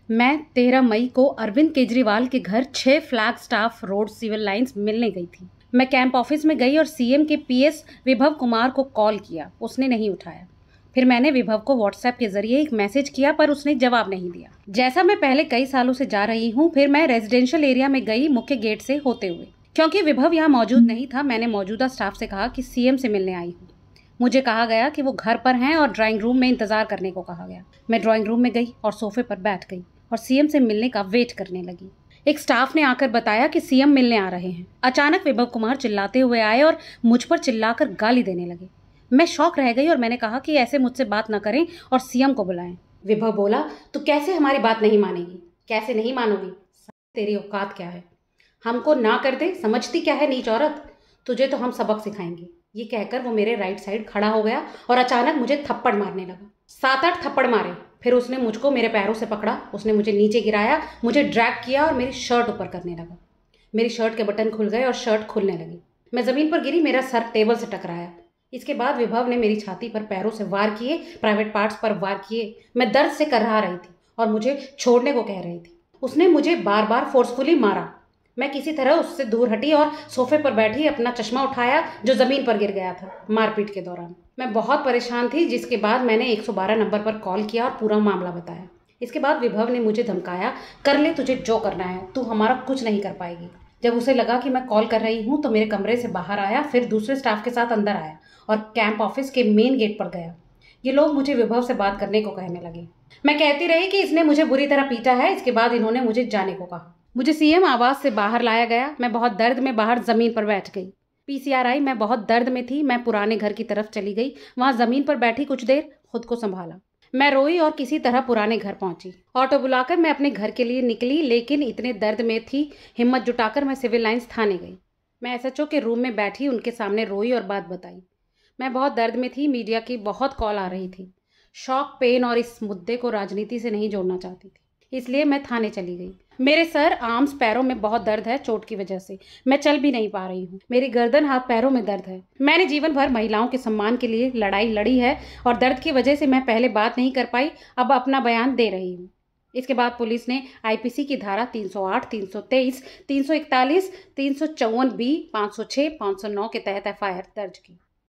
मैं 13 मई को अरविंद केजरीवाल के घर 6 Flagstaff Road Civil Lines मिलने गई थी। मैं कैंप ऑफिस में गई और सीएम के पीएस विभव कुमार को कॉल किया, उसने नहीं उठाया। फिर मैंने विभव को व्हाट्सएप के जरिए एक मैसेज किया पर उसने जवाब नहीं दिया। जैसा मैं पहले कई सालों से जा रही हूँ, फिर मैं रेजिडेंशियल एरिया में गई मुख्य गेट से होते हुए। क्योंकि विभव यहाँ मौजूद नहीं था, मैंने मौजूदा स्टाफ से कहा कि सीएम से मिलने आई हूँ। मुझे कहा गया कि वो घर पर हैं और ड्राइंग रूम में इंतजार करने को कहा गया। मैं ड्राइंग रूम में गई और सोफे पर बैठ गई और सीएम से मिलने का वेट करने लगी। एक स्टाफ ने आकर बताया कि सीएम मिलने आ रहे हैं। अचानक विभव कुमार चिल्लाते हुए आए और मुझ पर चिल्लाकर गाली देने लगे। मैं शॉक रह गई और मैंने कहा कि ऐसे मुझसे बात न करें और सीएम को बुलाएं। विभव बोला, तू कैसे हमारी बात नहीं मानेगी? कैसे नहीं मानोगी? तेरी औकात क्या है? हमको ना कर दे, समझती क्या है नीच औरत? तुझे तो हम सबक सिखाएंगे। ये कहकर वो मेरे राइट साइड खड़ा हो गया और अचानक मुझे थप्पड़ मारने लगा। 7-8 थप्पड़ मारे। फिर उसने मुझको मेरे पैरों से पकड़ा, उसने मुझे नीचे गिराया, मुझे ड्रैग किया और मेरी शर्ट ऊपर करने लगा। मेरी शर्ट के बटन खुल गए और शर्ट खुलने लगी। मैं जमीन पर गिरी, मेरा सर टेबल से टकराया। इसके बाद विभव ने मेरी छाती पर पैरों से वार किए, प्राइवेट पार्ट्स पर वार किए। मैं दर्द से करहा रही थी और मुझे छोड़ने को कह रही थी। उसने मुझे बार बार फोर्सफुली मारा। मैं किसी तरह उससे दूर हटी और सोफे पर बैठी अपना चश्मा उठाया जो जमीन पर गिर गया था मारपीट के दौरान। मैं बहुत परेशान थी, जिसके बाद मैंने 112 नंबर पर कॉल किया और पूरा मामला बताया। इसके बाद विभव ने मुझे धमकाया, कर ले तुझे जो करना है, तू हमारा कुछ नहीं कर पाएगी। जब उसे लगा कि मैं कॉल कर रही हूँ तो मेरे कमरे से बाहर आया, फिर दूसरे स्टाफ के साथ अंदर आया और कैंप ऑफिस के मेन गेट पर गया। ये लोग मुझे विभव से बात करने को कहने लगे। मैं कहती रही कि इसने मुझे बुरी तरह पीटा है। इसके बाद इन्होंने मुझे जाने को कहा। मुझे सीएम आवास से बाहर लाया गया। मैं बहुत दर्द में बाहर जमीन पर बैठ गई। पीसीआर आई, मैं बहुत दर्द में थी। मैं पुराने घर की तरफ चली गई, वहां जमीन पर बैठी कुछ देर, खुद को संभाला। मैं रोई और किसी तरह पुराने घर पहुंची। ऑटो बुलाकर मैं अपने घर के लिए निकली, लेकिन इतने दर्द में थी, हिम्मत जुटाकर मैं सिविल लाइंस थाने गई। मैं एसएचओ के रूम में बैठी, उनके सामने रोई और बात बताई। मैं बहुत दर्द में थी, मीडिया की बहुत कॉल आ रही थी। शॉक, पेन और इस मुद्दे को राजनीति से नहीं जोड़ना चाहती थी, इसलिए मैं थाने चली गई। मेरे सर, आर्म्स, पैरों में बहुत दर्द है चोट की वजह से। मैं चल भी नहीं पा रही हूँ। मेरी गर्दन, हाथ, पैरों में दर्द है। मैंने जीवन भर महिलाओं के सम्मान के लिए लड़ाई लड़ी है और दर्द की वजह से मैं पहले बात नहीं कर पाई, अब अपना बयान दे रही हूँ। इसके बाद पुलिस ने आईपीसी की धारा 308, 323, 341, 354B, 506, 509 के तहत एफआईआर दर्ज की।